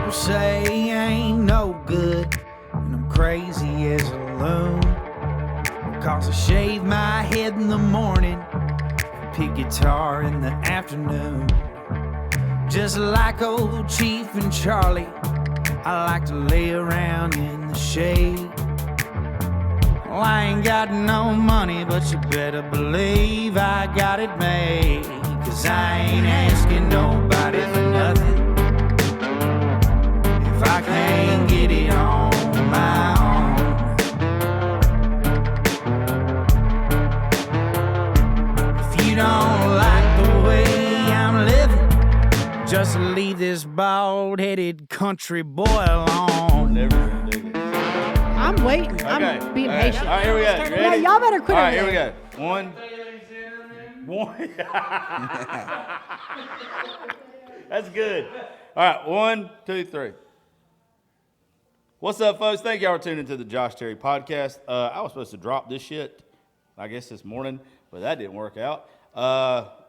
People say I ain't no good, and I'm crazy as a loon. Cause I shave my head in the morning, pick guitar in the afternoon. Just like old Chief and Charlie, I like to lay around in the shade. Well, I ain't got no money, but you better believe I got it made. Cause I ain't asking nobody for nothing if I can't get it on my own. If you don't like the way I'm living, just leave this bald-headed country boy alone. Never gonna dig it. I'm waiting. Okay. I'm being All right. patient. All right, here we go. You ready? Yeah, y'all better quit. All right, here we go. One. That's good. All right, 1, 2, 3. What's up, folks? Thank y'all for tuning into the Josh Terry podcast. I was supposed to drop this shit, I guess, this morning, but that didn't work out.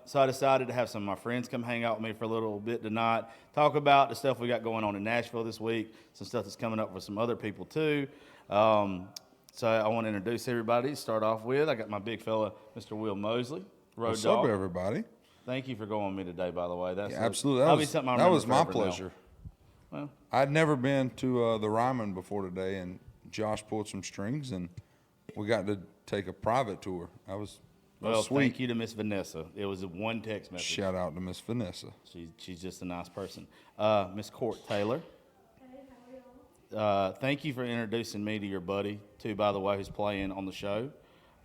So I decided to have some of my friends come hang out with me for a little bit tonight, talk about the stuff we got going on in Nashville this week, some stuff that's coming up with some other people too. So I want to introduce everybody. Start off with, I got my big fella, Mr. Will Mosley. Road What's dog. up, everybody? Thank you for going with me today, by the way. That's Yeah, absolutely. that'll be something I That remember was my forever now. pleasure. Well, I'd never been to the Ryman before today, and Josh pulled some strings, and we got to take a private tour. That was sweet. thank you to Miss Vanessa. It was a one text message. Shout out to Miss Vanessa. She's just a nice person. Miss Court Taylor. Thank you for introducing me to your buddy, too, by the way, who's playing on the show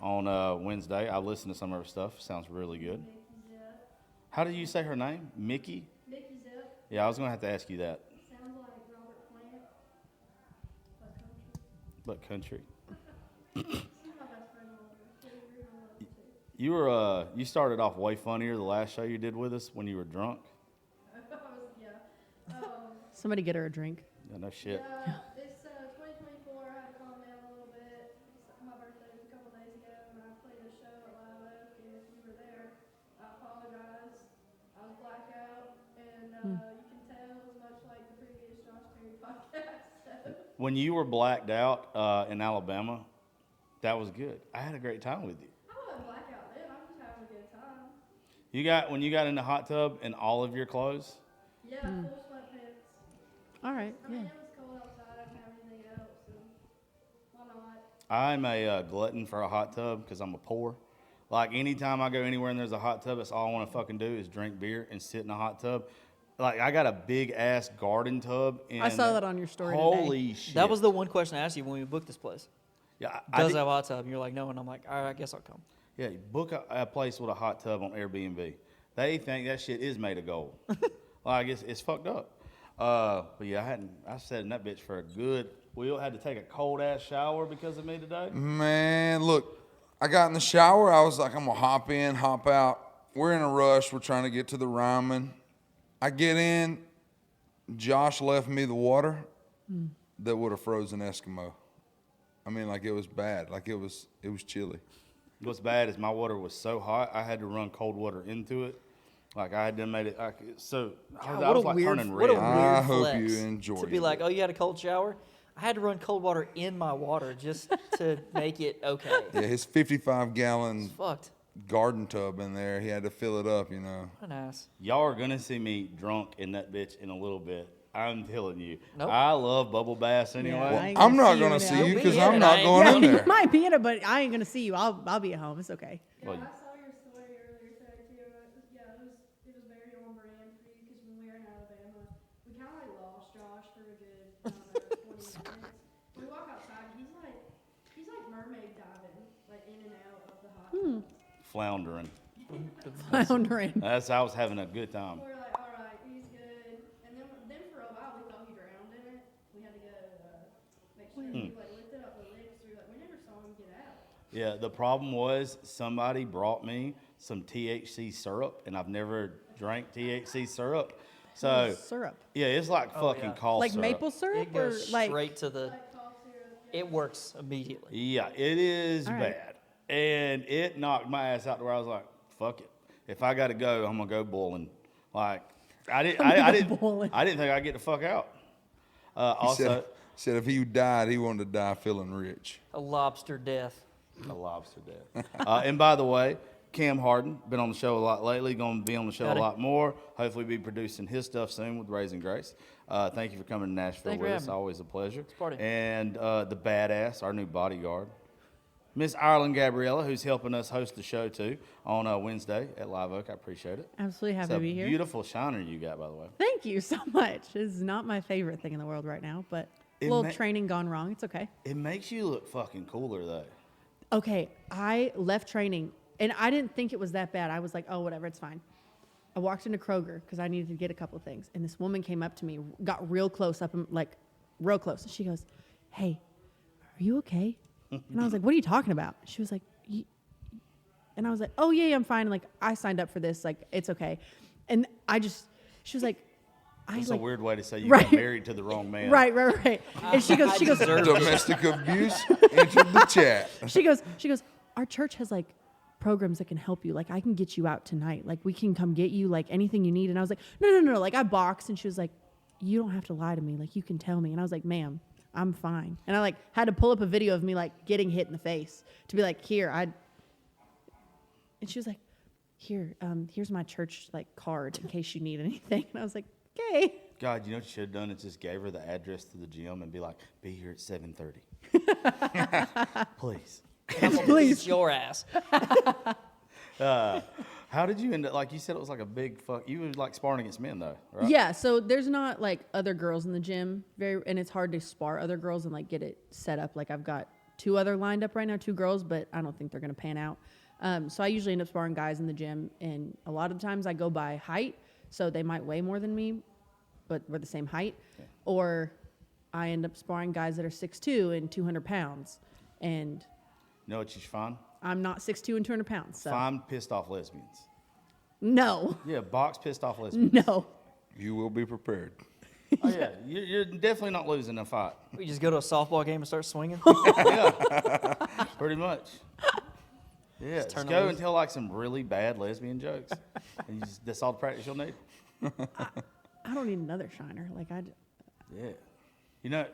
on Wednesday. I listened to some of her stuff. Sounds really good. How did you say her name? Mickey? Mickey Zip. Yeah, I was going to have to ask you that. Sounds like Robert Plant. But country. She's my best friend older. You started off way funnier the last show you did with us when you were drunk. Yeah. Somebody get her a drink. Yeah, no shit. It's 2024. I had to calm down a little bit. My birthday was a couple days ago, and I played a show at Live Oak. And if you were there, I apologize. I was blackout, and you can tell it was much like the previous Josh Terry podcast. So. When you were blacked out in Alabama, that was good. I had a great time with you. I wasn't blackout then. I was just having a good time. When you got in the hot tub in all of your clothes. Yeah, full sweatpants. All right. I mean, Yeah. it was cold outside. I didn't have anything else, so why not? I'm a glutton for a hot tub because I'm a poor. Like anytime I go anywhere and there's a hot tub, that's all I want to fucking do is drink beer and sit in a hot tub. Like I got a big ass garden tub. I saw that on your story Holy today. shit! That was the one question I asked you when we booked this place. yeah. Does did- it have a hot tub? And you're like, no. And I'm like, all right, I guess I'll come. Yeah, book a place with a hot tub on Airbnb. They think that shit is made of gold. Like it's fucked up. But yeah, I sat in that bitch for a good. Will had to take a cold ass shower because of me today. Man, look, I got in the shower. I was like, I'm going to hop in, hop out. We're in a rush. We're trying to get to the Ryman. I get in. Josh left me the water that would have frozen Eskimo. I mean, like it was bad. Like it was chilly. What's bad is my water was so hot, I had to run cold water into it. Like I had to made it. I God, was like turning red. what a weird I hope flex you enjoy to be it. like, oh, you had a cold shower? I had to run cold water in my water just to make it okay. Yeah, his 55-gallon It's fucked. garden tub in there. He had to fill it up, you know. What an ass. Y'all are gonna see me drunk in that bitch in a little bit. I'm telling you. Nope. I love bubble baths anyway. Yeah, I ain't I'm not you going in to it. see I'll you be because in I'm it. not I going Yeah, in you there. might be in it, but I ain't gonna see you. I'll be at home. It's okay. Yeah, Well, I saw your story earlier today too. Yeah, it was very on brand for you because when we were in Alabama, we kind of like lost Josh for a good 20 minutes. We walk outside, he's like mermaid diving, like in and out of the hot tub. Floundering. Floundering. I was having a good time. We're like, all right, he's good. And then for a while we thought he drowned in it. We had to go make sure he like lifted up the lips. We never saw him get out. Yeah, the problem was somebody brought me some THC syrup, and I've never drank THC syrup. So Syrup. yeah, it's like fucking yeah. cough Like syrup. maple syrup It goes or like straight to the. Like cough syrup. Yeah. It works immediately. Yeah, it is All right. bad, and it knocked my ass out to where I was like, "Fuck it, if I got to go, I'm gonna go boiling." Like I didn't boiling. I didn't think I'd get the fuck out. Also, said if he died, he wanted to die feeling rich. A lobster death. a lobster death. And by the way, Cam Harden, been on the show a lot lately, going to be on the show Howdy. a lot more. Hopefully be producing his stuff soon with Raising Grace. Thank you for coming to Nashville Thank you with for us. having me. Always a pleasure. party. And the badass, our new bodyguard, Miss Ireland Gabriella, who's helping us host the show too on Wednesday at Live Oak. I appreciate it. Absolutely It's happy a to be here. beautiful shiner you got, by the way. Thank you so much. This is not my favorite thing in the world right now, but a It little ma- training gone wrong. It's okay. It makes you look fucking cooler though. Okay, I left training and I didn't think it was that bad. I was like, oh, whatever, it's fine. I walked into Kroger because I needed to get a couple of things. And this woman came up to me, got real close up, and like real close. And she goes, hey, are you okay? And I was like, what are you talking about? She was like, and I was like, oh, yeah, I'm fine. Like, I signed up for this. Like, it's okay. And she was like, That's like, a weird way to say you Right. got married to the wrong man. Right. And she goes, Domestic abuse entered the chat. she goes, our church has like programs that can help you. Like, I can get you out tonight. Like, we can come get you, like anything you need. And I was like, no. Like, I boxed. And she was like, you don't have to lie to me. Like, you can tell me. And I was like, ma'am, I'm fine. And I like had to pull up a video of me like getting hit in the face to be like, and she was like, here's my church like card in case you need anything. And I was like, okay. God, you know what you should have done is just gave her the address to the gym and be like, be here at 7:30. Please. Please. Your ass. How did you end up, like you said, it was like a big fuck. You were like sparring against men though, right? Yeah, so there's not like other girls in the gym, and it's hard to spar other girls and like get it set up. Like I've got 2 other lined up right now, 2 girls, but I don't think they're gonna pan out. So I usually end up sparring guys in the gym, and a lot of the times I go by height, so they might weigh more than me, but we're the same height, or I end up sparring guys that are 6'2" and 200 pounds, and You know what you should find? I'm not 6'2" and 200 pounds. So Find pissed off lesbians. no, Yeah, box pissed off lesbians. no. You will be prepared. Oh yeah, you're definitely not losing a fight. We just go to a softball game and start swinging. Pretty much. Yeah, just turn go loose. and tell like some really bad lesbian jokes, and that's all the practice you'll need. I don't need another shiner. Like Yeah. You know,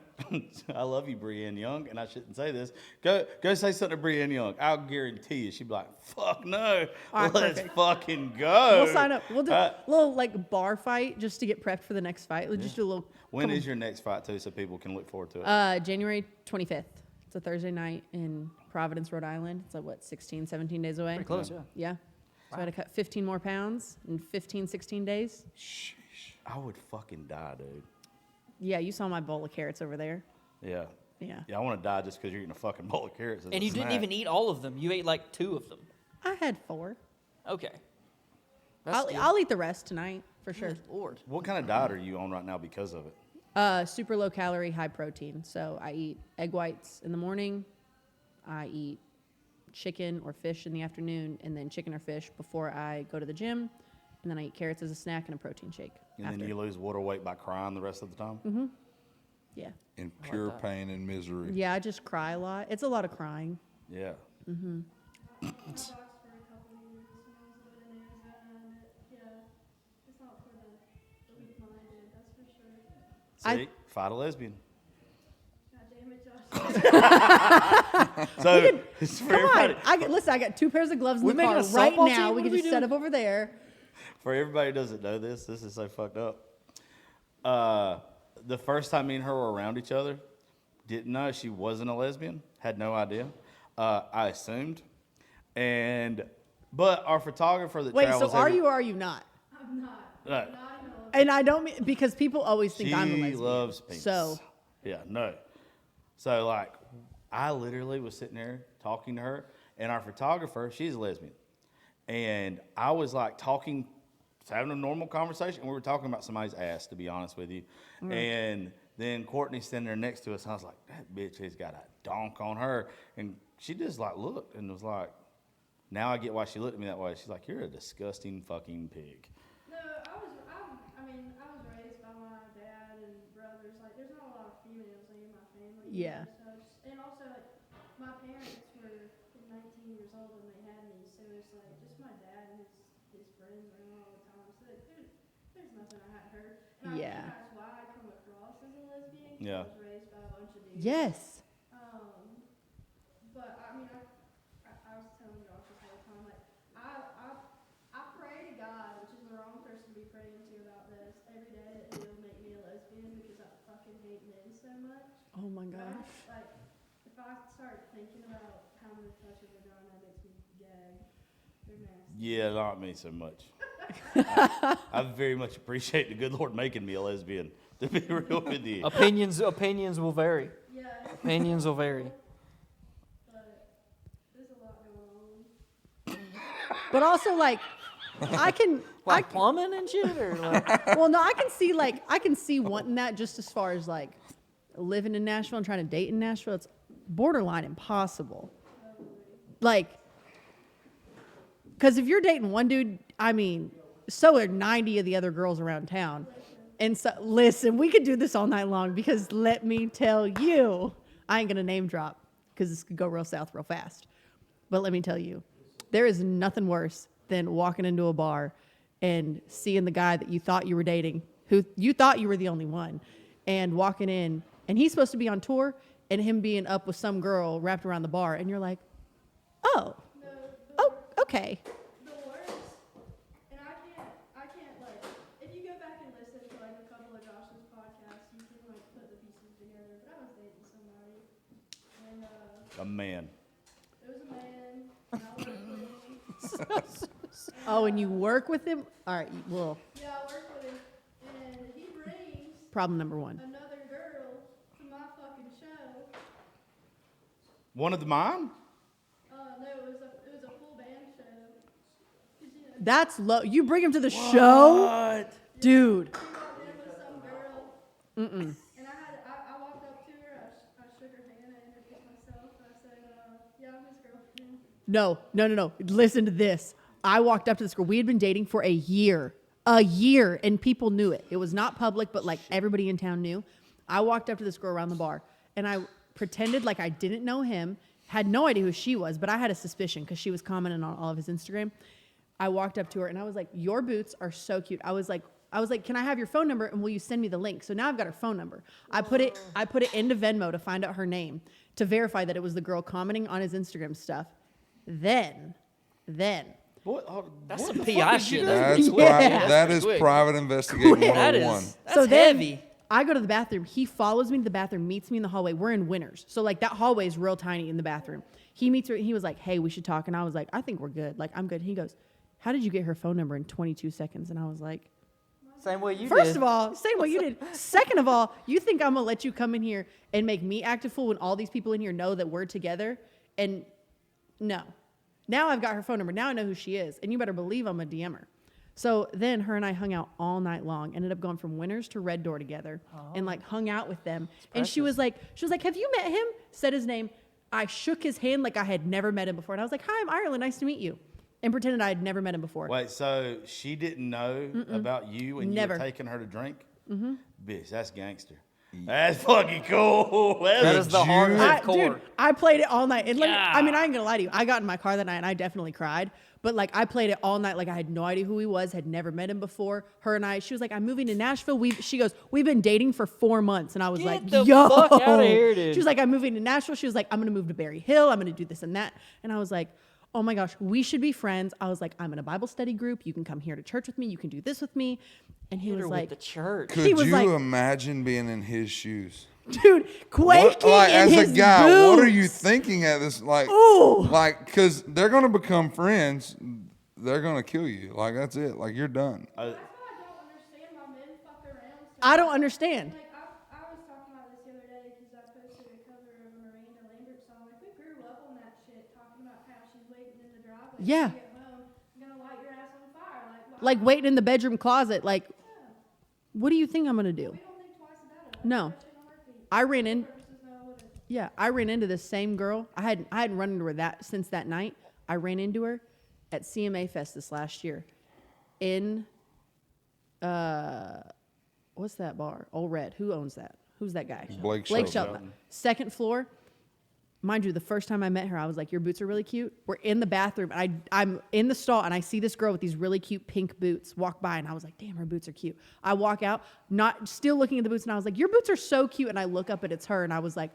I love you, Brienne Young, and I shouldn't say this. Go say something to Brienne Young. I'll guarantee you she'd be like, fuck no, All right, let's perfect. fucking go. We'll sign up. We'll do a little like bar fight just to get prepped for the next fight. We'll just do a little. When is your next fight, too, so people can look forward to it? January 25th. It's a Thursday night in Providence, Rhode Island. It's like, what, 16, 17 days away? Pretty close, yeah. Yeah. So I had to cut 15 more pounds in 15, 16 days. I would fucking die, dude. Yeah, you saw my bowl of carrots over there. Yeah. Yeah. Yeah, I want to die just because you're eating a fucking bowl of carrots. as And a you didn't snack. even eat all of them. You ate like 2 of them. I had 4. Okay. That's good. I'll eat the rest tonight for sure. Good Lord. What kind of diet are you on right now because of it? Super low calorie, high protein. So I eat egg whites in the morning. I eat chicken or fish in the afternoon, and then chicken or fish before I go to the gym. And then I eat carrots as a snack and a protein shake. And after. then you lose water weight by crying the rest of the time? Yeah. In pure that. pain and misery. Yeah, I just cry a lot. It's a lot of crying. Yeah. I boxed for a couple of years when I was living in Arizona, and it's not for the weak-minded, that's for sure. See? Fight a lesbian. God damn it, Josh. So, it's for Come on. everybody, Listen, I got 2 pairs of gloves in We the car making a right softball now. team? We What can are we just set doing? up over there. for everybody who doesn't know this is so fucked up. The first time me and her were around each other, didn't know she wasn't a lesbian, had no idea. I assumed. But our photographer that Wait, travels so are every- you or are you not? I'm not. No. Not in the And I don't mean, because people always think She I'm a lesbian. loves penis. So, Yeah, no. So, like, I literally was sitting there talking to her, and our photographer, she's a lesbian. And I was, like, talking, just having a normal conversation. We were talking about somebody's ass, to be honest with you. And then Courtney's standing there next to us, and I was like, that bitch has got a donk on her. And she just, like, looked and was like, now I get why she looked at me that way. She's like, you're a disgusting fucking pig. No, I mean, I was raised by my dad and brothers. Like, there's not a lot of females like, in my family. Yeah. So, and also, like, my parents were 19 years old when they had me, so it's like just my dad and his friends around all the time. So like, there's nothing I hadn't heard. And I Yeah. think that's why I come across as a lesbian, Yeah. I was raised by a bunch of dudes. Yes. But I mean, I was telling Josh this whole time, like, I pray to God, which is the wrong person to be praying to about this, every day that He'll make me a lesbian because I fucking hate men so much. Oh my But I, gosh. like, if I start thinking about how many touch a vagina, that makes me gag. They're nasty. Yeah, not me so much. I very much appreciate the good Lord making me a lesbian, to be real with you. Opinions will vary. Yeah, Opinions will vary. but there's a lot going on. But also, like, I can, Like plumbing and shit, or like, well, no, I can see wanting that just as far as like living in Nashville and trying to date in Nashville. It's borderline impossible. Like, because if you're dating one dude, I mean, so are 90 of the other girls around town. And so, listen, we could do this all night long because let me tell you, I ain't going to name drop because this could go real south real fast. But let me tell you, there is nothing worse than walking into a bar and seeing the guy that you thought you were dating, who you thought you were the only one, and walking in, and he's supposed to be on tour, and him being up with some girl wrapped around the bar, and you're like, oh, okay. The worst, and I can't like, if you go back and listen to like a couple of Josh's podcasts, you can like put the pieces together. But I was dating somebody, and A man. it was a man, and I worked with him. Oh, and you work with him? All right, well, Yeah, I worked with him, and he brings problem number one. another girl to my fucking show. One of mine? No, it was a full band show. 'Cause, you know, That's low. You bring him to the show? Dude. he walked in with some girl. And I walked up to her, I shook her hand, I introduced myself, and I said, yeah, I'm his girlfriend. No. Listen to this. I walked up to this girl. We had been dating for a year, and people knew it. It was not public, but like everybody in town knew. I walked up to this girl around the bar, and I pretended like I didn't know him, had no idea who she was, but I had a suspicion because she was commenting on all of his Instagram. I walked up to her, and I was like, your boots are so cute. I was like, can I have your phone number, and will you send me the link? So now I've got her phone number. I put it into Venmo to find out her name, to verify that it was the girl commenting on his Instagram stuff. Then, What? that's what some the PI fuck did you shit. do? That's Yeah. That is quick. private investigating That 101. is that's so then heavy. I go to the bathroom. He follows me to the bathroom, meets me in the hallway. We're in Winners. So like that hallway is real tiny in the bathroom. He meets her. He was like, hey, we should talk. And I was like, I think we're good. Like, I'm good. He goes, how did you get her phone number in 22 seconds? And I was like, Same way you did. first of all, same way you did. Second of all, you think I'm going to let you come in here and make me act a fool when all these people in here know that we're together? And no. Now I've got her phone number. Now I know who she is. And you better believe I'm a DMer. So then her and I hung out all night long, ended up going from Winners to Red Door together and like hung out with them. And she was like, have you met him? Said his name. I shook his hand like I had never met him before. And I was like, hi, I'm Ireland. Nice to meet you. And pretended I had never met him before. Wait, so she didn't know about you when Never. you were taking her to drink? Mm-hmm. Bitch, that's gangster. That's fucking cool. That is the hardcore. Dude, I played it all night. And Yeah. I mean, I ain't gonna lie to you. I got in my car that night and I definitely cried. But like, I played it all night. Like, I had no idea who he was, had never met him before. Her and I, she was like, I'm moving to Nashville. She goes, we've been dating for 4 months. And I was Get like, the yo. fuck outta here, dude. She was like, I'm moving to Nashville. She was like, I'm gonna move to Berry Hill. I'm gonna do this and that. And I was like, oh my gosh, we should be friends. I was like, I'm in a Bible study group. You can come here to church with me. You can do this with me. And he Hit was her like, with the church. He Could was you like- imagine being in his shoes? dude, quaking Like, in as his a guy, what are boots. you thinking at this? Like, Ooh. like, because they're gonna become friends. They're gonna kill you. Like, that's it. Like, you're done. That's why I don't understand why men fuck around so I don't understand. Like, I was talking about this the other day because I posted a cover of a Miranda Lambert song. Like, we grew up on that shit, talking about how she's waiting in the driveway. Yeah. To get home, I'm gonna light your ass on fire. Like, why? Like waiting in the bedroom closet. Like, what do you think I'm gonna do? We don't think twice about it. No. That shit in a heartbeat. I ran in. Versus no, I wouldn't. Yeah, I ran into this same girl. I hadn't run into her since that night. I ran into her at CMA Fest this last year in what's that bar? Old Red. Who owns that? Who's that guy? Blake Shelton. Shelton. Second floor. mind you, the first time I met her, I was like, your boots are really cute. We're in the bathroom, and I'm in the stall, and I see this girl with these really cute pink boots walk by, and I was like, damn, her boots are cute. I walk out, still looking at the boots, and I was like, your boots are so cute. And I look up, and it's her, and I was like,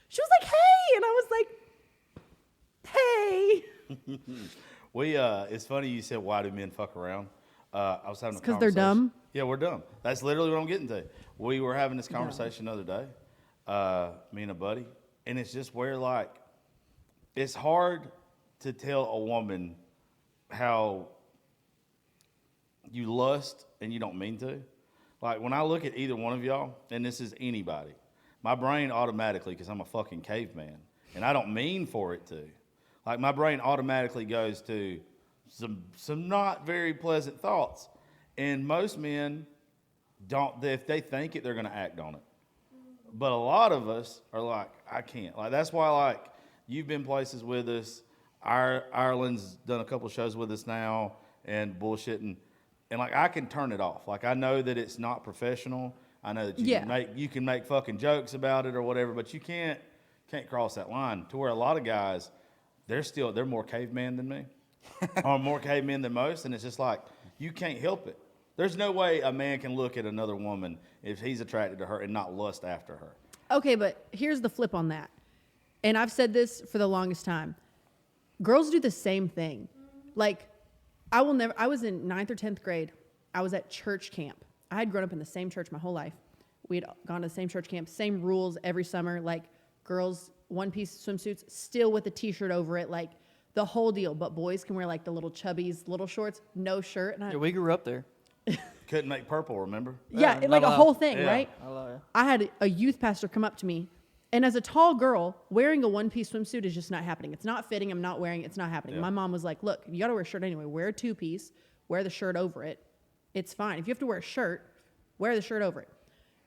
she was like, hey. And I was like, hey. It's funny you said, why do men fuck around? I was having a conversation. Because they're dumb? Yeah, we're dumb. That's literally what I'm getting to. We were having this conversation the other day, me and a buddy, and it's just where, like, it's hard to tell a woman how you lust and you don't mean to. Like, when I look at either one of y'all, and this is anybody, my brain automatically, because I'm a fucking caveman, and I don't mean for it to, like, my brain automatically goes to some not very pleasant thoughts. And most men don't, if they think it, they're going to act on it. But a lot of us are like, I can't. Like, that's why, like, you've been places with us. Ireland's done a couple shows with us now and bullshitting. And, like, I can turn it off. Like, I know that it's not professional. I know that you can make fucking jokes about it or whatever, but you can't cross that line to where a lot of guys, they're more caveman than me. Or more cavemen than most, and it's just like, you can't help it. There's no way a man can look at another woman if he's attracted to her and not lust after her. Okay, but here's the flip on that. And I've said this for the longest time. Girls do the same thing. Like, I was in 9th or 10th grade. I was at church camp. I had grown up in the same church my whole life. We had gone to the same church camp, same rules every summer, like girls, one-piece swimsuits, still with a t-shirt over it, like the whole deal. But boys can wear like the little chubbies, little shorts, no shirt. And Yeah, we grew up there. Couldn't make purple, remember? yeah, Yeah, like a not whole allowed. thing, Yeah. right? I love it. I had a youth pastor come up to me, and as a tall girl, wearing a one-piece swimsuit is just not happening. It's not fitting. I'm not wearing it. It's not happening. Yeah. My mom was like, look, you got to wear a shirt anyway. Wear a two-piece. Wear the shirt over it. It's fine. If you have to wear a shirt, wear the shirt over it.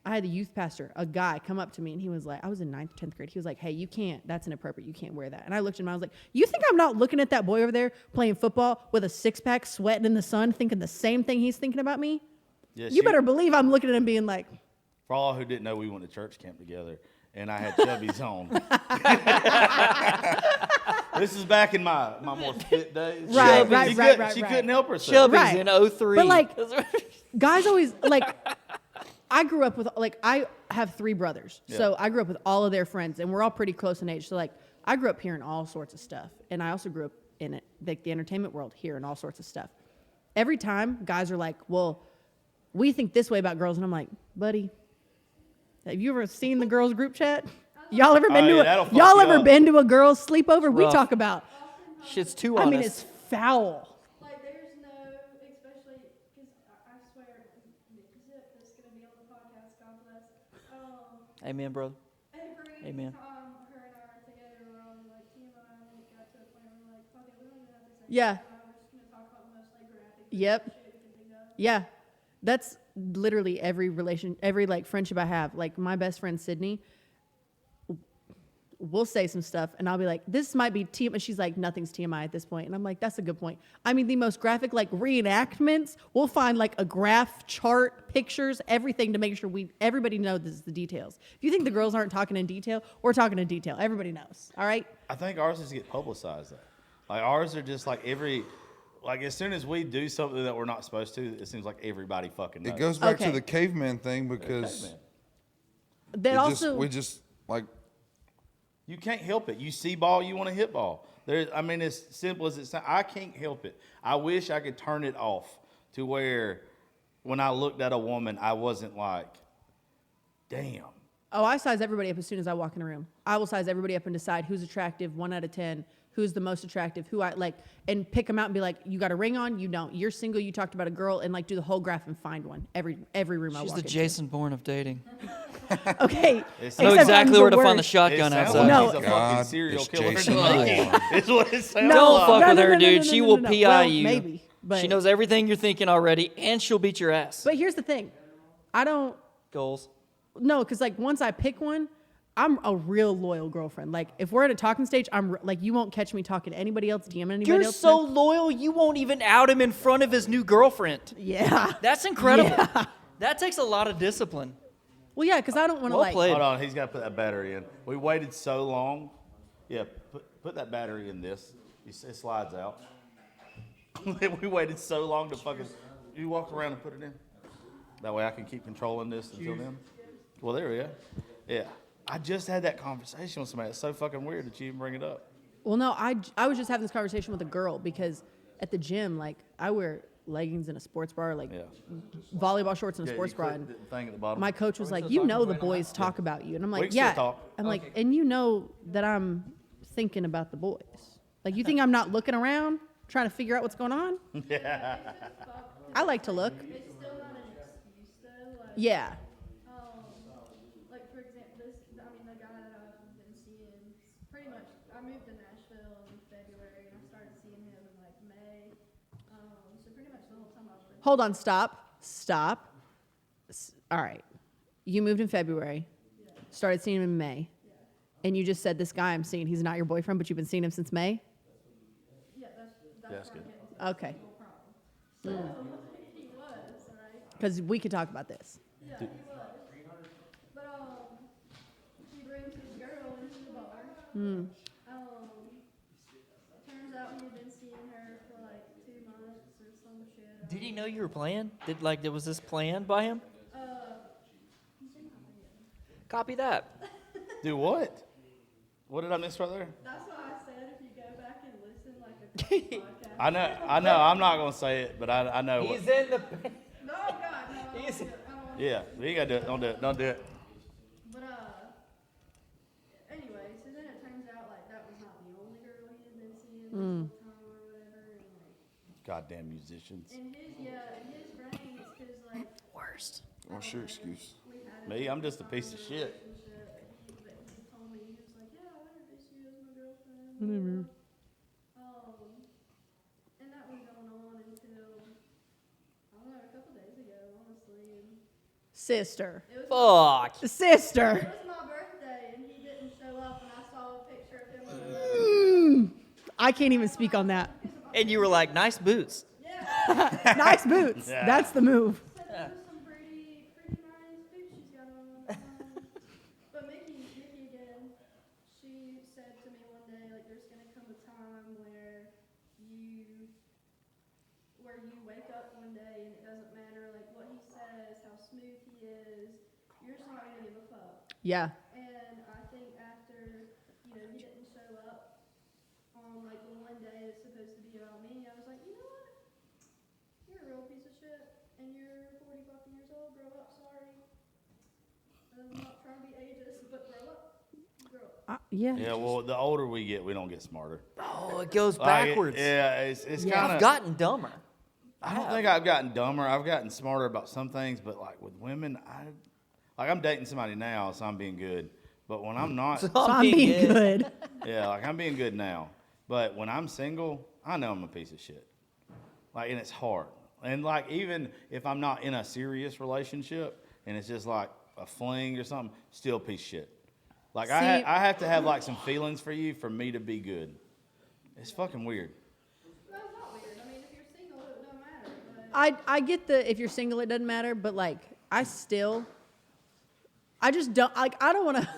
I had a youth pastor, a guy, come up to me, and he was like, I was in 9th, 10th grade. He was like, hey, you can't. That's inappropriate. You can't wear that. And I looked at him. I was like, you think I'm not looking at that boy over there playing football with a six-pack, sweating in the sun, thinking the same thing he's thinking about me? Yes, You better believe I'm looking at him being like, For all who didn't know, we went to church camp together, and I had chubbies on. This is back in my more fit days. Right, She right, couldn't- right, right, She right. couldn't help herself. Chubbies Right. in 03. But, like, guys always, like, I grew up with, like, I have 3 brothers. So I grew up with all of their friends, and we're all pretty close in age. So, like, I grew up hearing all sorts of stuff. And I also grew up in it, like, the entertainment world, hearing all sorts of stuff. Every time, guys are like, well, we think this way about girls. And I'm like, buddy, have you ever seen the girls group chat? Y'all ever been Oh, to yeah, that'll a, fuck y'all you ever up. been to a girls' sleepover? We rough. talk about, Shit's too I honest. mean, it's foul. Like, there's no, especially, because I swear, Zip is going to be on the podcast, God bless. Amen, brother. Every Amen. time her and I are together, we're all like, TMI, and it got to a point where we're like, fuck it, we don't even have to say Yeah. TMI, we're just going to talk about the most, like, graphic Yep. shit we can think of. Yeah, that's literally every like friendship I have. Like my best friend Sydney, we'll say some stuff, and I'll be like, "This might be TMI." And she's like, "Nothing's TMI at this point." And I'm like, "That's a good point." I mean, the most graphic like reenactments. We'll find like a graph, chart, pictures, everything to make sure everybody knows the details. If you think the girls aren't talking in detail, we're talking in detail. Everybody knows. All right. I think ours is to get publicized, though. Like, ours are just like like, as soon as we do something that we're not supposed to, it seems like everybody fucking knows. It goes back Okay. to the caveman thing because Caveman. That also we just like You can't help it. You see ball, you want to hit ball. I mean, as simple as it sounds, I can't help it. I wish I could turn it off to where when I looked at a woman, I wasn't like, damn. Oh, I size everybody up as soon as I walk in a room. I will size everybody up and decide who's attractive, 1 out of 10, who's the most attractive, who I like, and pick them out and be like, you got a ring on, you don't. You're single, you talked about a girl, and like do the whole graph and find one every room I She's walk the into. Jason Bourne of dating. Okay. It I know sounds except I'm exactly where to find the worst. shotgun It sounds outside. like No. he's a fucking God, serial it's killer. Jason in the movie. It's what it sounds No, Don't fuck like. with no, her, no, dude. no, She no, will no, no. PI Well, you. maybe, but- She knows everything you're thinking already, and she'll beat your ass. But here's the thing. I don't, Goals. no, because like once I pick one, I'm a real loyal girlfriend. Like if we're at a talking stage, like you won't catch me talking to anybody else, DMing anybody You're else. so loyal, you won't even out him in front of his new girlfriend. Yeah. That's incredible. That takes a lot of discipline. Well, yeah, because I don't want to Well like. played. Hold on, he's got to put that battery in. We waited so long. Yeah, put that battery in this. It slides out. We waited so long to fucking. You walk around and put it in. That way I can keep controlling this until then. Well, there we go. Yeah. I just had that conversation with somebody. It's so fucking weird that you even bring it up. Well, no, I was just having this conversation with a girl because at the gym, like I wear leggings and a sports bra, like Yeah. volleyball shorts and a Yeah, sports you bra. click And the thing at the bottom. my coach was Are we like, still "You talking know the right now? boys talk about you," and I'm We like, can still "Yeah." talk. I'm like, "And you know that I'm thinking about the boys. Like, you think I'm not looking around trying to figure out what's going on?" I like to look. It's still not an excuse though. Like, Yeah. like for example, the guy that I've been seeing, pretty much, I moved to Nashville in February and I started seeing him in like May. So pretty much the whole time I was been. Hold on. Stop. All right. You moved in February. Started seeing him in May. And you just said this guy I'm seeing, he's not your boyfriend, but you've been seeing him since May? Yeah, that's That's where good. I'm getting to. Okay. No problem. So he was, right? Because we could talk about this. Yeah, he was. But he brings his girl into the bar. Turns out he had been seeing her for like 2 months or some shit. Did he know you were playing? Was this planned by him? Copy that. Do what? What did I miss right there? That's why I said if you go back and listen like a couple podcasts. I know. I'm not gonna say it, but I know what. He's in the. No, God, no. I don't He's- do it. I don't want Yeah, you gotta do it. Don't do it. Don't do it. But anyway, so then it turns out like that was not the only girl he had been seeing the whole time or whatever, and like Goddamn musicians. in his brain it's because like Worst. What's your excuse? we had Me, I'm just a piece of shit. relationship, but he told me he was like, yeah, I introduced you as my girlfriend. And that was going on until I don't know, a couple days ago, honestly. And Sister. it was Fuck. Sister. It was my birthday, and he didn't show up, and I saw a picture of him with a I can't even speak on that. And you were like, nice boots. Nice boots. Yeah. That's the move. said there was some pretty nice boots she's got on. But Mickey again, she said to me one day, like, there's gonna come a time where you wake up one day and it doesn't matter, like, what he says, how smooth he is, you're just not gonna give a fuck. Yeah. And I think after, he didn't show up on like the one day it's supposed to be about me, I was like, you know what? You're a real piece of shit and you're 40 fucking years old, grow up, sorry. I'm not trying to be ageist, but grow up. Grow up. Yeah. Yeah, well, the older we get, we don't get smarter. Oh, it goes Like, backwards. it's Yeah. kind I've of. gotten dumber. I don't think I've gotten dumber. I've gotten smarter about some things, but like with women, I'm dating somebody now, so I'm being good. But when I'm not, So I'm being good. yeah, like I'm being good now. But when I'm single, I know I'm a piece of shit. Like, and it's hard. And like, even if I'm not in a serious relationship and it's just like a fling or something, still a piece of shit. Like, See- I have to have like some feelings for you for me to be good. It's fucking weird. No, it's not weird. I mean, if you're single, it don't matter. But I get the if you're single it doesn't matter, but like I just don't like I don't want to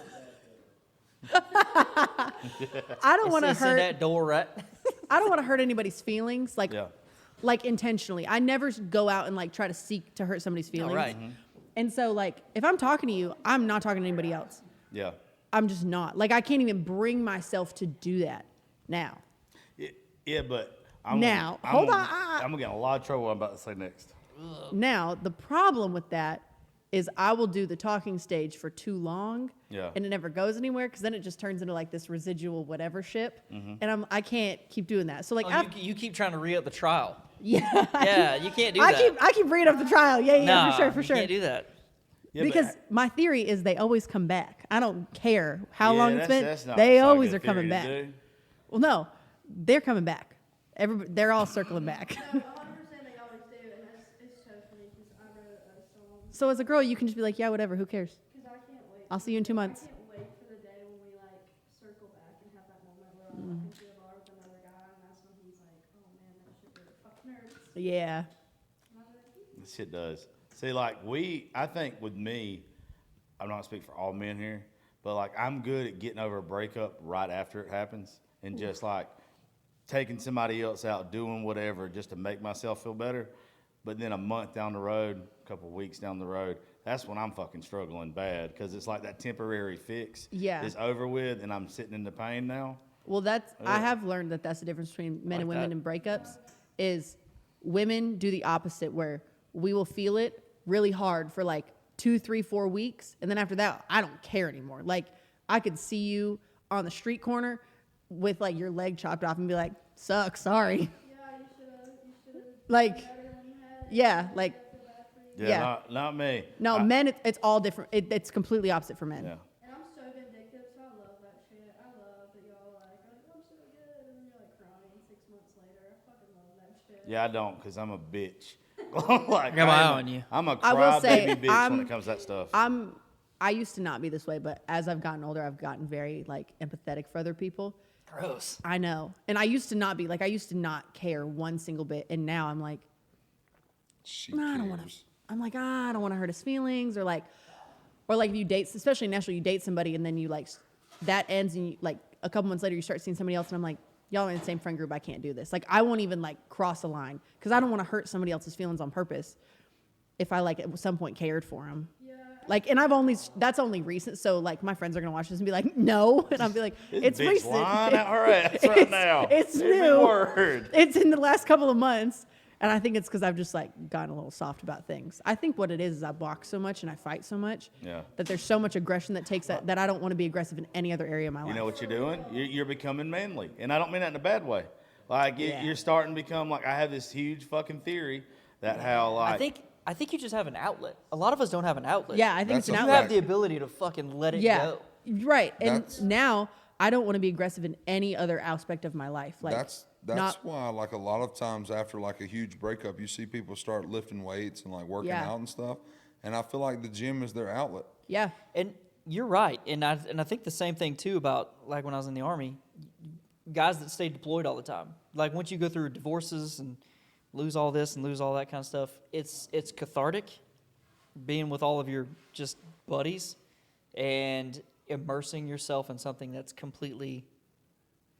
I don't want to It's in hurt that door, right? I don't want to hurt anybody's feelings like Yeah. like intentionally. I never go out and like try to seek to hurt somebody's feelings. right. And so like if I'm talking to you, I'm not talking to anybody else. Yeah. I'm just not. Like I can't even bring myself to do that now. Yeah, but I'm Now, gonna, hold I'm on. Gonna, I'm gonna get in a lot of trouble. What I'm about to say next. Now, the problem with that is I will do the talking stage for too long, Yeah. and it never goes anywhere because then it just turns into like this residual whatever ship, Mm-hmm. and I can't keep doing that. So like, Oh, you keep trying to re-up the trial. yeah, Yeah, you can't do that. I keep bringing up the trial, yeah, Nah, for sure. You can't do that. Yeah, Because but, my theory is they always come back. I don't care how long it's been. that's not- They that's not a always good are coming theory to back. do. Well, no, they're coming back. They're all circling back. no, 100% they always do, and it's so funny because I wrote a song So as a girl, you can just be like, yeah, whatever, who cares? because I can't wait. I'll see you in 2 months. I can't wait for the day when we like circle back and have that moment where I walk into a bar with another guy, and that's when he's like, "Oh man, that shit really fucking hurts." Yeah. And I'm like, This shit does. See, like I think with me, I'm not speaking for all men here, but like I'm good at getting over a breakup right after it happens and just like taking somebody else out, doing whatever just to make myself feel better. But then a month down the road, a couple of weeks down the road, that's when I'm fucking struggling bad because it's like that temporary fix Yeah. is over with and I'm sitting in the pain now. Well, I have learned that that's the difference between men and Like women that. in breakups is women do the opposite where we will feel it really hard for like 2, 3, 4 weeks. And then after that, I don't care anymore. Like I could see you on the street corner with like your leg chopped off and be like, sucks, sorry. Yeah, you should have Like, better than you had. yeah, like, I feel bad for you. Yeah, Yeah. Not me. no, men, it's all different. It's completely opposite for men. Yeah. And I'm so vindictive, so I love that shit. I love that y'all like, I'm so good, and then you're like crying 6 months later. I fucking love that shit. Yeah, I don't because I'm a bitch. like, I got my eye am on you. I'm a I will say, crybaby bitch when it comes to that stuff. I used to not be this way, but as I've gotten older, I've gotten very like empathetic for other people. Gross. I know. And I used to not be like, I used to not care one single bit. And now I'm like, She I don't want to, cares. I'm like, I don't want to hurt his feelings or like if you date, especially in Nashville, you date somebody and then you like, that ends and you like a couple months later, you start seeing somebody else and I'm like, y'all are in the same friend group. I can't do this. Like, I won't even like cross a line because I don't want to hurt somebody else's feelings on purpose if I like at some point cared for them. Yeah. Like, and that's only recent. So like my friends are going to watch this and be like, no. And I'll be like, This it's bitch recent. lying out her ass right now. It's Every new. word. It's in the last couple of months. And I think it's because I've just like gotten a little soft about things. I think what it is I box so much and I fight so much Yeah. that there's so much aggression that takes that I don't want to be aggressive in any other area of my life. You know what you're doing? You're becoming manly. And I don't mean that in a bad way. Like, Yeah. you're starting to become like, I have this huge fucking theory that how, like, I think you just have an outlet. A lot of us don't have an outlet. Yeah, I think That's it's an a You outlet. have the ability to fucking let it Yeah, go. right. And That's- now I don't want to be aggressive in any other aspect of my life. Like That's not, why, like, a lot of times after like a huge breakup, you see people start lifting weights and like working Yeah. out and stuff. And I feel like the gym is their outlet. yeah, And you're right. And I think the same thing too about like when I was in the Army, guys that stay deployed all the time. Like once you go through divorces and lose all this and lose all that kind of stuff, it's cathartic being with all of your just buddies and immersing yourself in something that's completely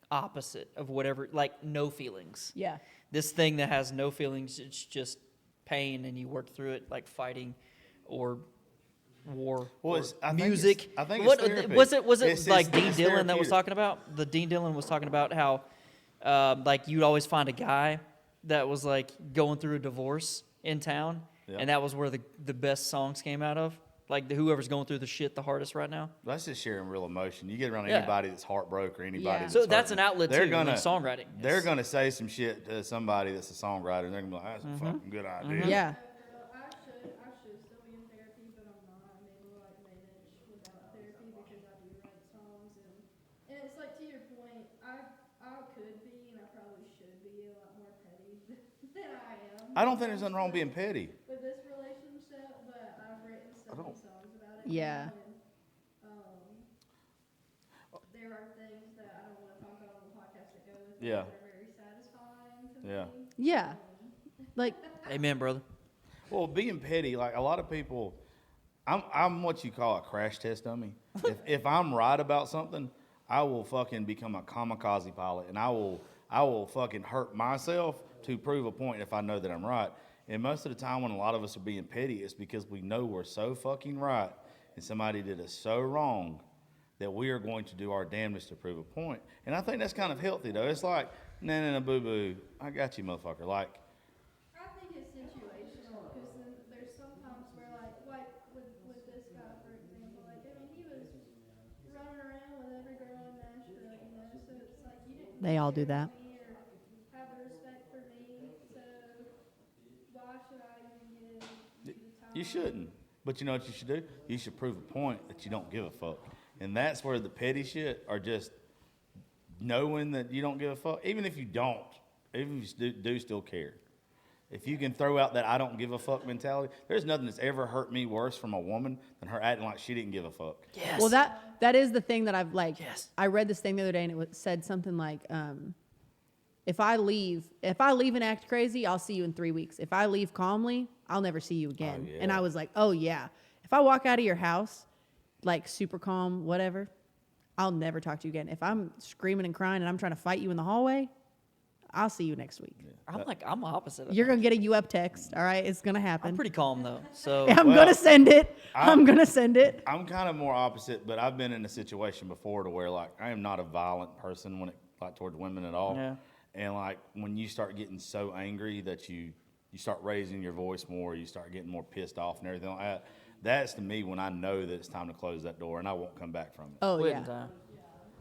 opposite of whatever, like no feelings. yeah. This thing that has no feelings, it's just pain and you work through it like fighting or war Well, or it's- I think music. it's- I think it's what therapy. was It's like Dean Dillon that therapeutic. was talking about? The Dean Dillon was talking about how like you'd always find a guy that was like going through a divorce in town, Yeah. and that was where the best songs came out of. Like whoever's going through the shit the hardest right now. that's just sharing real emotion. You get around Yeah. anybody that's heartbroken or anybody Yeah. that's So that's hurting, an outlet they're too, like gonna, songwriting. They're It's- going to say some shit to somebody that's a songwriter, and they're going to be like, that's a fucking good idea. Yeah. I should still be in therapy, but I'm not. I'm able to like manage without therapy because I do write songs and it's like to your point, I could be and I probably should be a lot more petty than I am. I don't think there's nothing wrong being petty. With this relationship, but I've written so many songs about it. Yeah. And, there are things that I don't want to talk about on the podcast that go with it Yeah. that are very satisfying to Yeah. me. Yeah. Like, Amen, brother. Well, being petty, like a lot of people, I'm what you call a crash test dummy. if I'm right about something, I will fucking become a kamikaze pilot, and I will fucking hurt myself to prove a point if I know that I'm right. And most of the time, when a lot of us are being petty, it's because we know we're so fucking right, and somebody did us so wrong that we are going to do our damnedest to prove a point. And I think that's kind of healthy, though. It's like, nah, boo boo, I got you, motherfucker. Like. I think it's situational because there's sometimes where like with this guy for example, like I mean he was running around with every girl in Nashville, you know, so it's like you didn't They all do care that. for me or have the respect for me, so why should I even give you the time? You shouldn't. But you know what you should do? You should prove a point that you don't give a fuck. And that's where the petty shit are just knowing that you don't give a fuck. Even if you don't, even if you do still care. If you can throw out that I don't give a fuck mentality, there's nothing that's ever hurt me worse from a woman than her acting like she didn't give a fuck. Yes. well, that is the thing that I've like. Yes. I read this thing the other day and said something like, if I leave and act crazy, I'll see you in 3 weeks. If I leave calmly, I'll never see you again. yeah. And I was like, oh yeah. If I walk out of your house like super calm, whatever, I'll never talk to you again. If I'm screaming and crying and I'm trying to fight you in the hallway, I'll see you next week. I'm opposite of You're that. gonna get a you up text. All right, it's gonna happen. I'm pretty calm though. So I'm Well, gonna send it. I'm gonna send it. I'm kind of more opposite, but I've been in a situation before to where like I am not a violent person when it like towards women at all. Yeah. And like when you start getting so angry that you start raising your voice more, you start getting more pissed off and everything like that. That's to me when I know that it's time to close that door and I won't come back from it. Oh quitting yeah, time.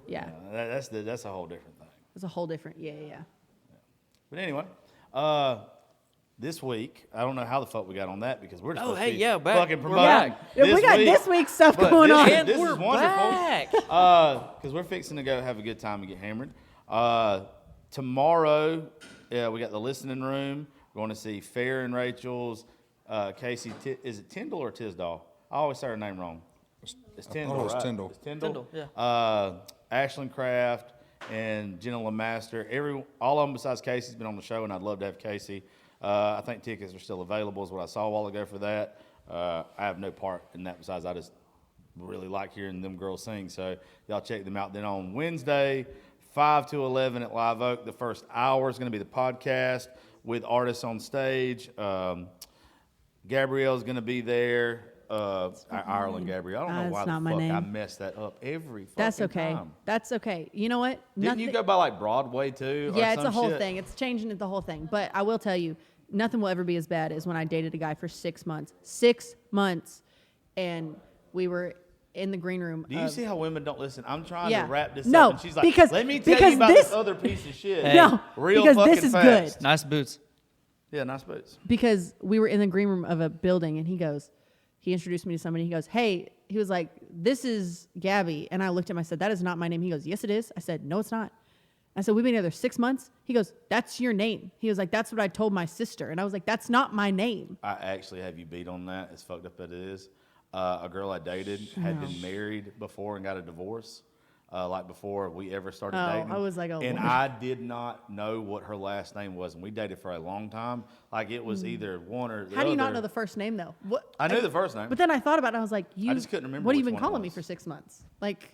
yeah. That's a whole different thing. It's a whole different. Yeah. But anyway, this week I don't know how the fuck we got on that because we're just Oh, supposed hey, to be yeah, back. fucking We're promoting. back. Yeah, we got week. this week's stuff But going on. And This we're is wonderful. back. Because we're fixing to go have a good time and get hammered. Tomorrow, we got the listening room. We're going to see Fair and Rachel's Casey. Is it Tyndall or Tisdall? I always say her name wrong. It's Tyndall. it was right? Tyndall. It's Tyndall. Tyndall, yeah. Ashland Craft and Jenna LeMaster. All of them besides Casey's been on the show, and I'd love to have Casey. I think tickets are still available, is what I saw a while ago for that. I have no part in that besides I just really like hearing them girls sing. So y'all check them out. Then on Wednesday, 5 to 11 at Live Oak, the first hour is going to be the podcast with artists on stage. Gabrielle's going to be there. Ireland Gabrielle. I don't know That's why not the my fuck name. I mess that up every fucking That's okay. time. That's okay. You know what? Didn't you go by like Broadway too? or Yeah, it's some a whole shit? thing. It's changing it the whole thing. But I will tell you, nothing will ever be as bad as when I dated a guy for 6 months. 6 months, and we were in the green room. Do you see how women don't listen? I'm trying Yeah. to wrap this No, up, and she's like, because- "Let me tell because you about this- this other piece of shit." Hey. No, real because fucking this is fast. good. Nice boots. Yeah, nice boots. Because we were in the green room of a building, and he introduced me to somebody. He goes, "Hey," he was like, "This is Gabby." And I looked at him, I said, "That is not my name." He goes, "Yes, it is." I said, "No, it's not." I said, "We've been together 6 months." He goes, "That's your name." He was like, "That's what I told my sister." And I was like, "That's not my name." I actually have you beat on that. As fucked up that it is. A girl I dated had been married before and got a divorce. Like before we ever started Oh, dating. I was like, oh, and Lord. I did not know what her last name was, and we dated for a long time. Like it was either one or the How do you not other. know the first name though? What? I knew the first name. But then I thought about it. I was like, "You." just couldn't remember What have you which been one it calling me was. for 6 months? Like,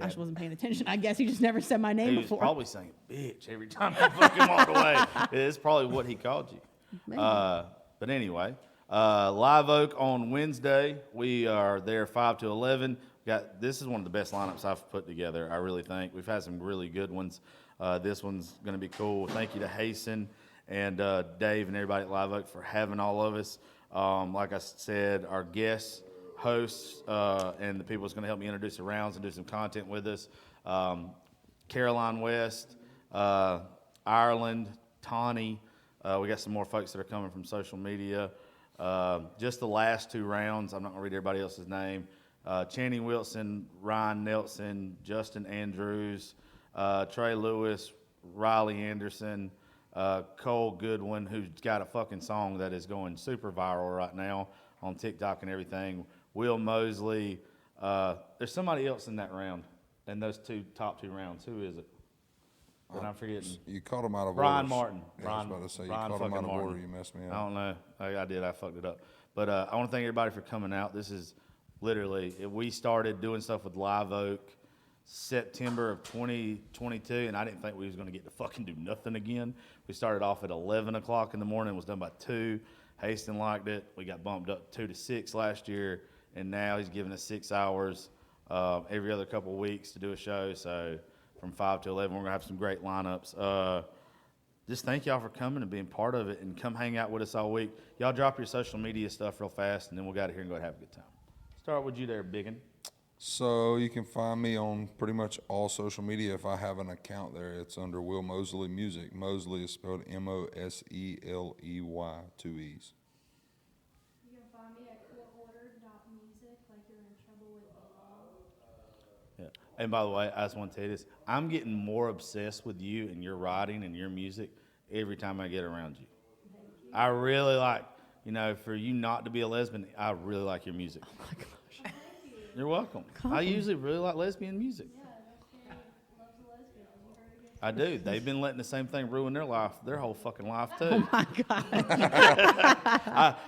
I just wasn't paying attention. I guess he just never said my name He was before. probably saying "bitch" every time I fucking walked away. It's probably what he called you. Maybe. But anyway, Live Oak on Wednesday. We are there 5 to 11. This is one of the best lineups I've put together, I really think. We've had some really good ones. This one's going to be cool. Thank you to Hasten and Dave and everybody at Live Oak for having all of us. Like I said, our guests, hosts, and the people that's going to help me introduce the rounds and do some content with us. Caroline West, Ireland, Tawny. We got some more folks that are coming from social media. Just the last 2 rounds, I'm not going to read everybody else's name. Channing Wilson, Ryan Nelson, Justin Andrews, Trey Lewis, Riley Anderson, Cole Goodwin, who's got a fucking song that is going super viral right now on TikTok and everything. Will Mosley. There's somebody else in that round, in those top two rounds. Who is it? That I'm forgetting. You caught him out of Brian order. Martin. Yeah, Brian, I was about to say, you Brian caught him fucking out of Martin. order. You messed me I up. don't know. I did. I fucked it up. But I want to thank everybody for coming out. This is literally, we started doing stuff with Live Oak September of 2022, and I didn't think we was going to get to fucking do nothing again. We started off at 11 o'clock in the morning. It was done by 2. Haston liked it. We got bumped up 2 to 6 last year, and now he's giving us 6 hours every other couple of weeks to do a show. So from 5 to 11, we're going to have some great lineups. Just thank y'all for coming and being part of it, and come hang out with us all week. Y'all drop your social media stuff real fast, and then we'll get out of here and go have a good time. Start with you there, Biggin. So you can find me on pretty much all social media. If I have an account there, it's under Will Mosley Music. Mosley is spelled Moseley, 2 E's. You can find me at courtorder.music, like you're in trouble with the law. Yeah. And by the way, I just want to tell you this. I'm getting more obsessed with you and your writing and your music every time I get around you. I really like, for you not to be a lesbian, I really like your music. Oh my gosh. You're welcome. I usually really like lesbian music. Yeah, that's loves the lesbians. You heard it? I do. They've been letting the same thing ruin their life, their whole fucking life too. Oh my god.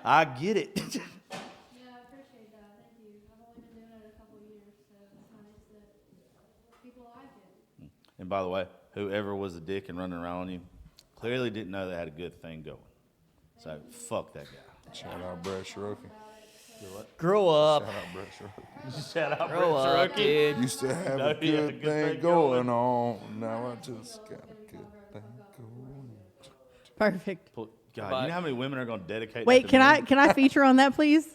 I get it. Yeah, I appreciate that. Thank you. I've only been doing it a couple people like it. And by the way, whoever was a dick and running around on you clearly didn't know they had a good thing going. So fuck that guy. Shout out Brett Cherokee. Grow up. Shout out Brett Cherokee. Shout out Grow Brett up, Cherokee. dude. Used to have No, a he had a good good thing thing going going. on. Now I just got a good thing going. Perfect. God, Goodbye. you know how many women are going to dedicate? Wait, that to me? can I feature on that, please?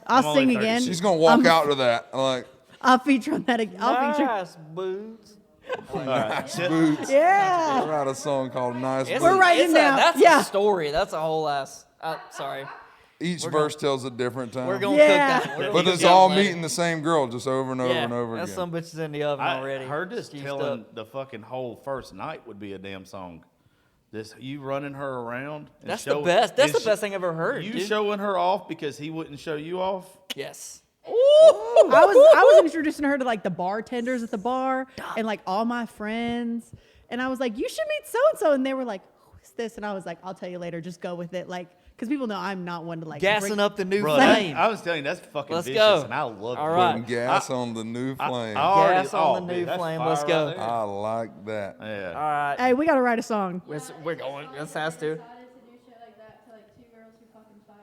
I'll only sing 30. again. She's gonna walk out to that like I'll feature on that. I'll feature. Nice boots. All right. Shit. boots. Yeah. I write a song called "Nice It's We're Boots." writing it's down. That's Yeah. a story. That's a whole ass. Sorry. Each verse tells a different time. We're gonna Yeah. cook that. We're but gonna it's cook all that. meeting the same girl, just over and over Yeah, and over that again. some bitch is in the oven already. Her just Juiced telling up. the fucking whole first night would be a damn song. This you running her around. And That's the best. That's the best thing I've ever heard. You dude. showing her off because he wouldn't show you off. Yes. I was introducing her to like the bartenders at the bar and like all my friends, and I was like, "You should meet so and so," and they were like, "Who is this?" And I was like, "I'll tell you later. Just go with it." Like, because people know I'm not one to like Gassing bring- up the new Bro, flame. I was telling you that's fucking Let's vicious, go. and I love All it. right. Putting gas on the new flame. I already, Gas on the man, new that's flame. fire Let's go. right there. I like that. Yeah. All right. Hey, we gotta write a song. We're going. This has to. Decided to do shit like that to like two girls who fucking fight.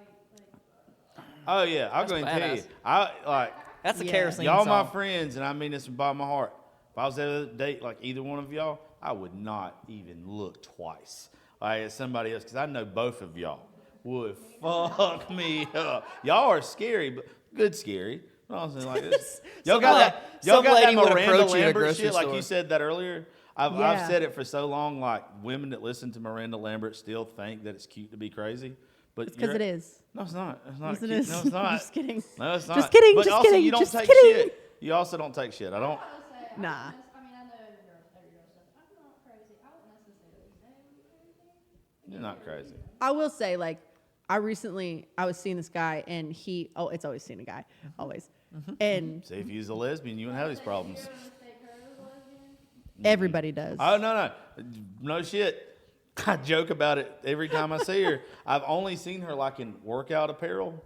Like, Oh yeah, I'm That's going to tell you. badass. I like That's a Yeah. kerosene y'all, song. my friends, and I mean this by my heart. If I was at a date like either one of y'all, I would not even look twice like at somebody else because I know both of y'all would fuck me up. Y'all are scary, but good scary. You know what I'm saying? Like this. Y'all Some got la- that. Y'all some got that lady would Miranda approach you at a Lambert grocery shit, like store. you said that earlier. I've Yeah. said it for so long. Like women that listen to Miranda Lambert still think that it's cute to be crazy, but It's because you're- it is. No, it's not. It's not Yes, it cute. is. No, it's not. Just kidding. No, it's not. Just kidding, But just also, kidding, you don't just take kidding. shit. You also don't take shit. I don't. I would say, Nah. I mean, I know every girl says, I'm not crazy. I wouldn't necessarily say I'm crazy. You're not crazy. I will say, like, I was seeing this guy, and it's always seeing a guy, always, and See, if you was a lesbian, you wouldn't have these problems. You're gonna mistake her as a lesbian? everybody does. Oh no shit. I joke about it every time I see her. I've only seen her like in workout apparel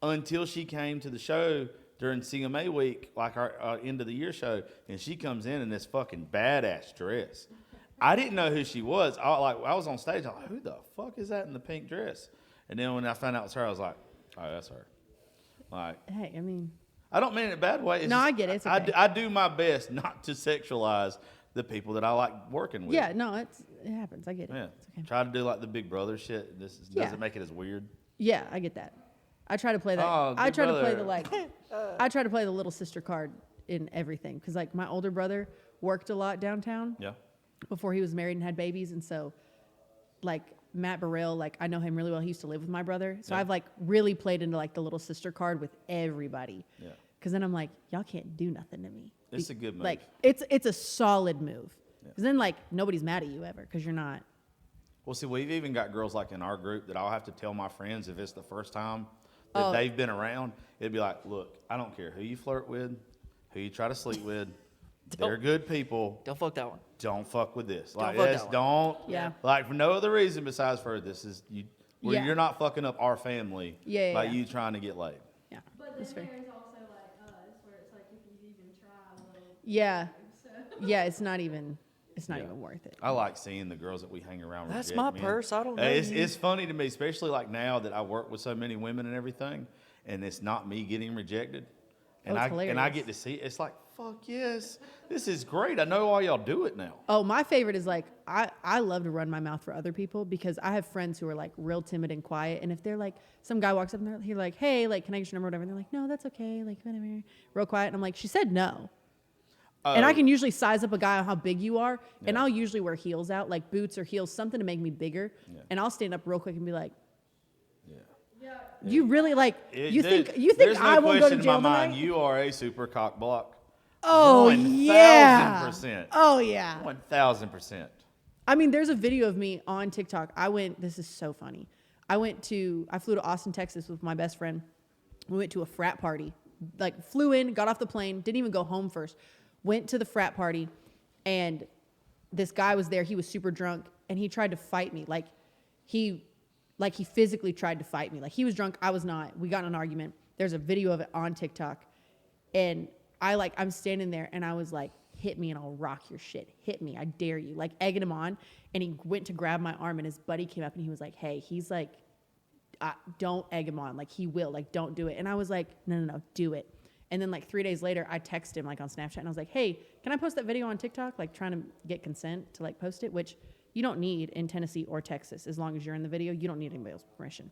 until she came to the show during CMA week, like our end of the year show, and she comes in this fucking badass dress. I didn't know who she was. I was on stage. I was like, who the fuck is that in the pink dress? And then when I found out it was her, I was like, oh, that's her. Like, Hey, I mean, I don't mean it in a bad way. It's No, just- I get it. It's I okay. do- I do my best not to sexualize the people that I like working with. yeah, no, it happens. I get it. Yeah. It's okay. Try to do like the Big Brother shit. Yeah. Doesn't make it as weird. Yeah, I get that. I try to play that. Oh, I Big try to play Brother. the like. I try to play the little sister card in everything because like my older brother worked a lot downtown Yeah. before he was married and had babies, and so like Matt Burrell, like I know him really well. He used to live with my brother, so Yeah. I've like really played into like the little sister card with everybody. Yeah. Because then I'm like, y'all can't do nothing to me. It's a good move. Like it's a solid move. Because then like nobody's mad at you ever because you're not. Well, see, we've even got girls like in our group that I'll have to tell my friends if it's the first time that Oh. they've been around. It'd be like, look, I don't care who you flirt with, who you try to sleep with. They're good people. Don't fuck that one. Don't fuck with this. Like, fuck yes, that one. don't. Yeah. Like for no other reason besides for this is you. Where Yeah. you're not fucking up our family Yeah, by yeah. you trying to get laid. Yeah. But That's then fair. there's also like us, where it's like if you even try a little. Yeah. So. Yeah, it's not even worth it. I like seeing the girls that we hang around with. That's reject my men. purse. I don't know It's, you. it's funny to me, especially like now that I work with so many women and everything, and it's not me getting rejected. And Oh, it's I hilarious. get to see it. It's like, fuck yes, this is great. I know why y'all do it now. Oh, my favorite is like I love to run my mouth for other people because I have friends who are like real timid and quiet, and if they're like some guy walks up and they're like, hey, like can I get your number or whatever, and they're like, no, that's okay, like whatever, real quiet, and I'm like, she said no. And I can usually size up a guy on how big you are, and Yeah. I'll usually wear heels out, like boots or heels, something to make me bigger, Yeah. and I'll stand up real quick and be like, Yeah. Yeah. you really like you think there's I no won't go to question jail in my mind. tonight? You are a super cock block. Oh 1000%. yeah. Oh yeah. 1000%. I mean, there's a video of me on TikTok. This is so funny. I flew to Austin, Texas with my best friend. We went to a frat party. Like, flew in, got off the plane, didn't even go home first. Went to the frat party, and this guy was there. He was super drunk, and he tried to fight me. He physically tried to fight me. Like, he was drunk, I was not. We got in an argument. There's a video of it on TikTok. And I'm standing there, and I was like, hit me and I'll rock your shit. Hit me. I dare you. Like egging him on. And he went to grab my arm and his buddy came up and he was like, hey, he's like, don't egg him on. Like he will, like, don't do it. And I was like, no, do it. And then like 3 days later, I texted him like on Snapchat and I was like, hey, can I post that video on TikTok? Like trying to get consent to like post it, which you don't need in Tennessee or Texas. As long as you're in the video, you don't need anybody else's permission.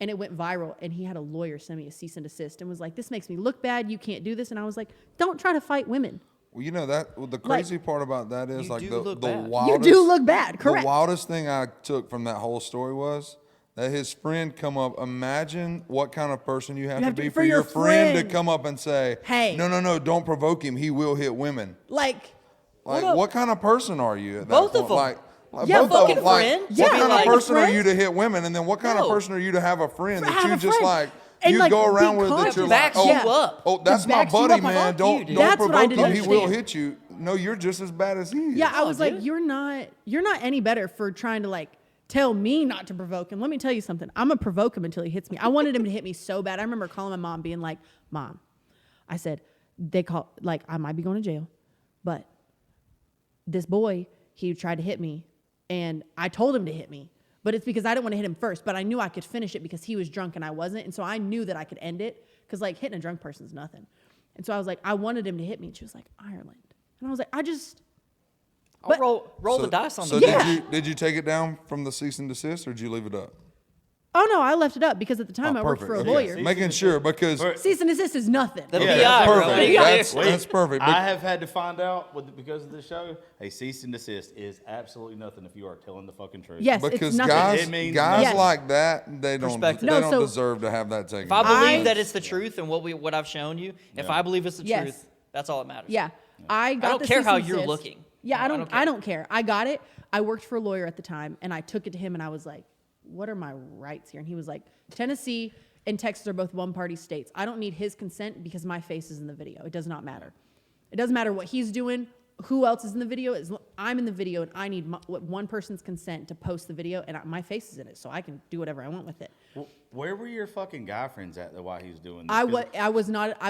And it went viral and he had a lawyer send me a cease and desist and was like, this makes me look bad. You can't do this. And I was like, don't try to fight women. Well, you know that the crazy part about that is You like do the look bad. wildest. You do look bad, correct. The wildest thing I took from that whole story was that his friend come up. Imagine what kind of person you have to be for your friend to come up and say, Hey. no, don't provoke him. He will hit women. Like What kind of person are you at that Both of point? them. Like Yeah, both fucking of them. Like, friend. what Yeah, kind of like a person are friend. you to hit women? And then what kind of No. person are you to have a friend that Have you a just friend. like, And, you like, go be around with that conscious. you're Backs like, you Yeah. up. oh, that's To my back you buddy, up, man. fuck you, Don't dude. That's what I provoke didn't him. He will understand. hit you. No, you're just as bad as he is. Yeah, I was like, dude. you're not any better for trying to like tell me not to provoke him. Let me tell you something. I'm gonna provoke him until he hits me. I wanted him to hit me so bad. I remember calling my mom, being like, Mom, I said, I might be going to jail, but this boy, he tried to hit me and I told him to hit me. But it's because I didn't want to hit him first, but I knew I could finish it because he was drunk and I wasn't. And so I knew that I could end it because like hitting a drunk person's nothing. And so I was like, I wanted him to hit me. And she was like, Ireland. And I was like, I'll But- roll the dice on So the Yeah. did you take it down from the cease and desist, or did you leave it up? oh no, I left it up because at the time I worked for a Okay. lawyer. Making sure because Cease and desist is nothing. The Yeah, BI, that's bro. perfect. There you go. That's perfect. I have had to find out because of the show. A cease and desist is absolutely nothing if you are telling the fucking truth. Yes, Because it's nothing. guys, It means guys nothing. like that, they don't Perspective. No, they don't so- deserve to have that taken. If I believe I- that it's the truth and what I've shown you, if I believe it's the Yes. truth, that's all that matters. Yeah. I got don't the care cease how and you're desist. looking. Yeah, I I don't don't care. I don't care. I got it. I worked for a lawyer at the time and I took it to him and I was like, what are my rights here? And he was like, Tennessee and Texas are both one-party states. I don't need his consent because my face is in the video. It does not matter. It doesn't matter what he's doing, who else is in the video. I'm in the video and I need one person's consent to post the video and my face is in it so I can do whatever I want with it. Where were your fucking guy friends at while he was doing this? I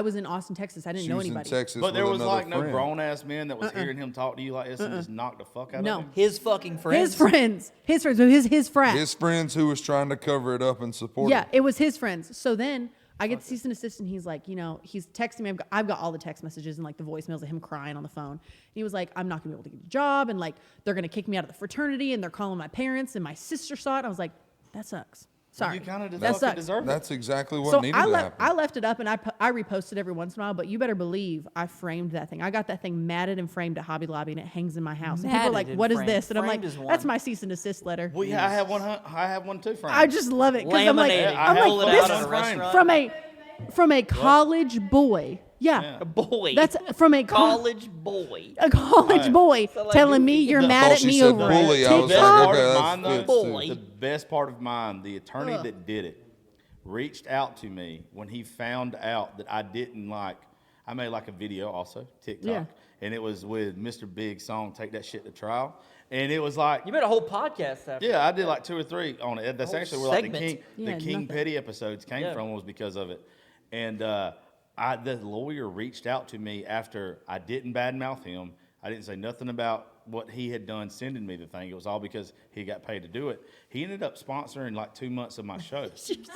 was in Austin, Texas. I didn't She know was in anybody. Texas But there with was another like no friend. grown ass men that was hearing him talk to you like this and just knocked the fuck out No. of him. His fucking friends. His friends, so his frat. His friends who was trying to cover it up and support Yeah, him. it was his friends. So then I get cease and desist, and he's like, he's texting me. I've got all the text messages and like the voicemails of him crying on the phone. And he was like, I'm not gonna be able to get a job, and like they're gonna kick me out of the fraternity, and they're calling my parents, and my sister saw it. I was like, that sucks. Sorry, You kind of that fucking sucks. deserve it. That's exactly what So needed I to left. I happen. left it up, and I reposted every once in a while. But you better believe I framed that thing. I got that thing matted and framed at Hobby Lobby, and it hangs in my house. And people are Matted like, and "What is framed. this?" And I'm like, Framed is one. "That's my cease and desist letter." Well, yeah, I have one. I have one too, Frank. I just love it because I'm like, Laminating. I Pull it have out this at a is restaurant. from a college boy. Yeah. A boy. That's from a college boy. a college boy So, like, telling me you're the- mad Oh, at she me said over bully. a I was best like, TikTok. part okay, of that's mine, though, good Boy. too. The best part of mine, the attorney that did it reached out to me when he found out that I didn't like. I made like a video also, TikTok, Yeah. and it was with Mr. Big song "Take That Shit to Trial," and it was like, You made a whole podcast after. yeah, I did like 2 or 3 on it. That's Whole actually where like segment. the Yeah, King nothing. Petty episodes came Yeah. from was because of it, and the lawyer reached out to me after I didn't badmouth him. I didn't say nothing about what he had done sending me the thing. It was all because he got paid to do it. He ended up sponsoring like 2 months of my show.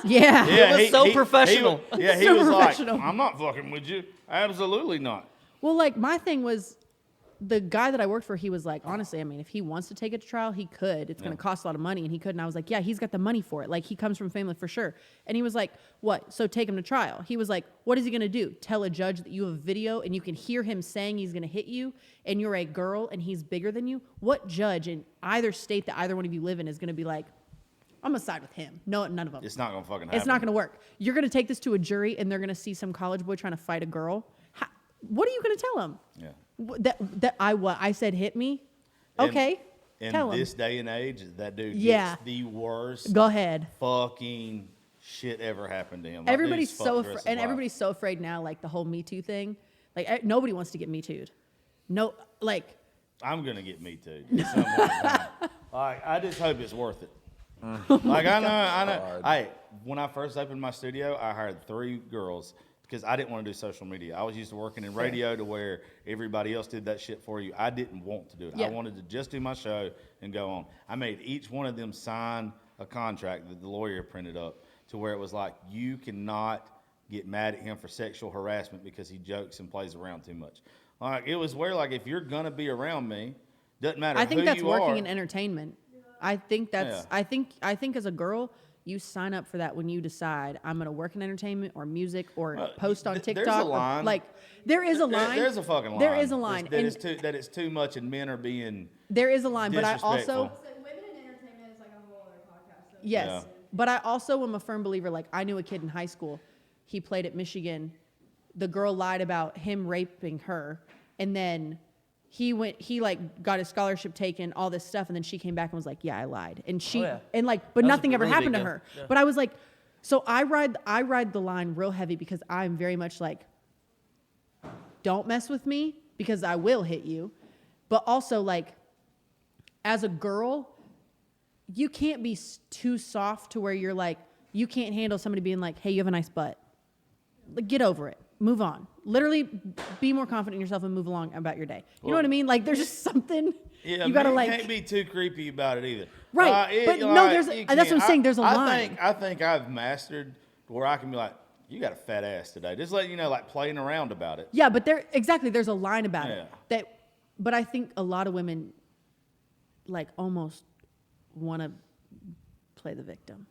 Yeah. Yeah, was so professional. He So was professional. like, I'm not fucking with you. Absolutely not. Well, like my thing was, the guy that I worked for, he was like, honestly, I mean, if he wants to take it to trial, he could. It's going to cost a lot of money, and he could. And I was like, yeah, he's got the money for it. Like, he comes from family for sure. And he was like, what? So take him to trial. He was like, what is he going to do? Tell a judge that you have video and you can hear him saying he's going to hit you, and you're a girl and he's bigger than you? What judge in either state that either one of you live in is going to be like, I'm going to side with him? No, none of them. It's not going to fucking happen. It's not going to work. You're going to take this to a jury, and they're going to see some college boy trying to fight a girl. What are you going to tell him? Yeah. I said hit me. Okay, In tell him. this day and age, that dude Yeah. gets the worst Go ahead. fucking shit ever happened to him. Like, Everybody's dude's fucked so the rest of his life. everybody's so afraid now. Like the whole Me Too thing. Like nobody wants to get Me Too'd. No, like I'm gonna get me too. at some point in time. Like, I just hope it's worth it. Like I know. Hey, when I first opened my studio, I hired 3 girls because I didn't want to do social media. I was used to working in radio to where everybody else did that shit for you. I didn't want to do it. Yeah. I wanted to just do my show and go on. I made each one of them sign a contract that the lawyer printed up to where it was like, you cannot get mad at him for sexual harassment because he jokes and plays around too much. Like, it was where, like, if you're going to be around me, doesn't matter I think who that's you working are. in entertainment. I think that's. Yeah. I think as a girl, you sign up for that when you decide I'm going to work in entertainment or music or post on there's TikTok. a line. Like there is a line. There's a fucking line. There is a line, That it's too much, and men are being there is a line. But I also disrespectful. So women in entertainment is like a whole other podcast. So yes. Yeah. But I also am a firm believer. Like I knew a kid in high school. He played at Michigan. The girl lied about him raping her, and then he like got his scholarship taken, all this stuff, and then she came back and was like, "Yeah, I lied," and she yeah. and like, but That was a nothing ever really happened big to deal. her. Yeah. But I was like, so I ride the line real heavy because I'm very much like, don't mess with me because I will hit you, but also like, as a girl, you can't be too soft to where you're like, you can't handle somebody being like, "Hey, you have a nice butt." Like, get over it. Move on. Literally, be more confident in yourself and move along about your day. You know what I mean? Like, there's just something Yeah, you gotta man, like. can't be too creepy about it either. Right, but no, there's- you that's what I'm can't. saying, there's a line. I think I've mastered where I can be like, you got a fat ass today. Just let you know, like playing around about it. Yeah, but there's a line about Yeah. it but I think a lot of women like almost want to play the victim.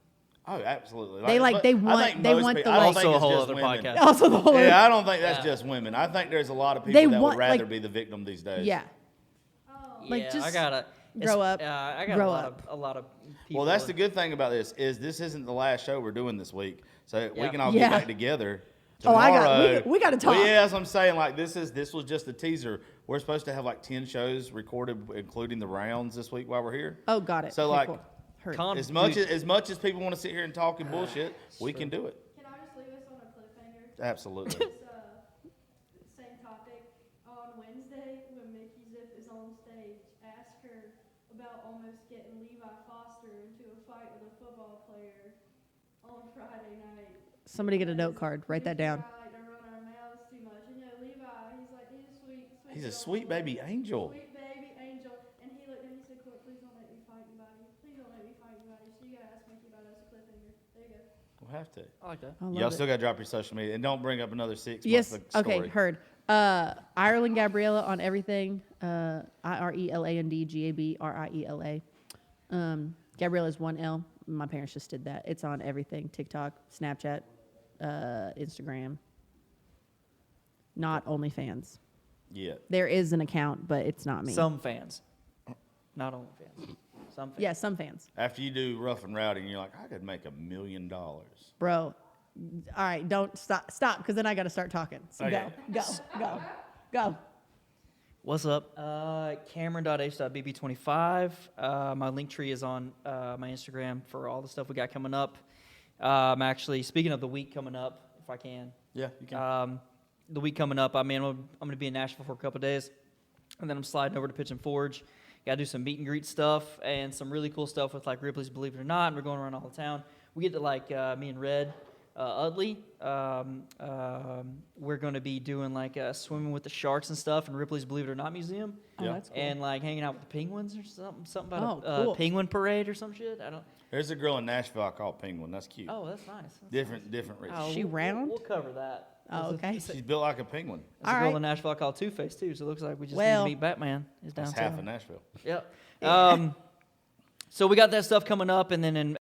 Oh, absolutely. They like- but they I want- think they most want people- the, I don't like- think Also a it's whole just other women. podcast. Also, the whole Yeah, I don't think that's just women. I think there's a lot of people They that want, would rather like- be the victim these days. yeah. Like, yeah, just I gotta grow up, I got grow a lot up. of people. Well, that's the good thing about this is this isn't the last show we're doing this week, so we Yeah. can all Yeah. get back together. Oh, I got- tomorrow. we gotta Well, talk. yeah, as I'm saying, like this was just a teaser. We're supposed to have like 10 shows recorded, including the rounds this week while we're here. Oh, got it. So, Okay, like, cool. Heard. As much as people want to sit here and talk and bullshit, we can do it. Can I just leave us on a cliffhanger? Absolutely. Same topic. On Wednesday, when Mickey Zip is on stage, ask her about almost getting Levi Foster into a fight with a football player on Friday night. Somebody get a note card. Write that down. We like to run our mouths too much. And Levi, he's like, he's a sweet He's a little sweet boy. baby angel. Sweet baby angel. And he looked at me and said, Court, please don't let me fight anybody. Please don't let me fight anybody. So you gotta ask Mickey about us a cliffhanger. There you go. We'll have to. I like that. I love Y'all it. still got to drop your social media and don't bring up another 6 Yes. month story. Okay. Heard. Ireland Gabriella on everything. IRELAND GABRIELA. Gabriella is 1 L. My parents just did that. It's on everything: TikTok, Snapchat, Instagram. Not OnlyFans. Yeah. There is an account, but it's not me. Some fans, not only fans. Some fans. Yeah, some fans. After you do rough and rowdy, and you're like, I could make $1 million. Bro. All right, don't stop, because then I got to start talking. So Okay. go. What's up? Cameron.h.bb25. My link tree is on my Instagram for all the stuff we got coming up. I'm actually, speaking of the week coming up, if I can. Yeah, you can. The week coming up, I'm going to be in Nashville for a couple of days, and then I'm sliding over to Pitch and Forge. Got to do some meet and greet stuff and some really cool stuff with like Ripley's Believe It or Not, and we're going around all the town. We get to like me and Red Utley. We're going to be doing like swimming with the sharks and stuff in Ripley's Believe It or Not museum. Oh, Yeah. that's cool. And like hanging out with the penguins or something about Oh, a cool. penguin parade or some shit. I don't. There's a girl in Nashville I call Penguin. That's cute. Oh, that's nice. That's different nice. race. Oh, She round? We'll cover that. Oh, okay. She's built like a penguin. There's a All girl right. in Nashville I call Two-Face too, so it looks like we just need Well, to meet Batman. Is That's downtown. half of Nashville. Yep. So we got that stuff coming up, and then in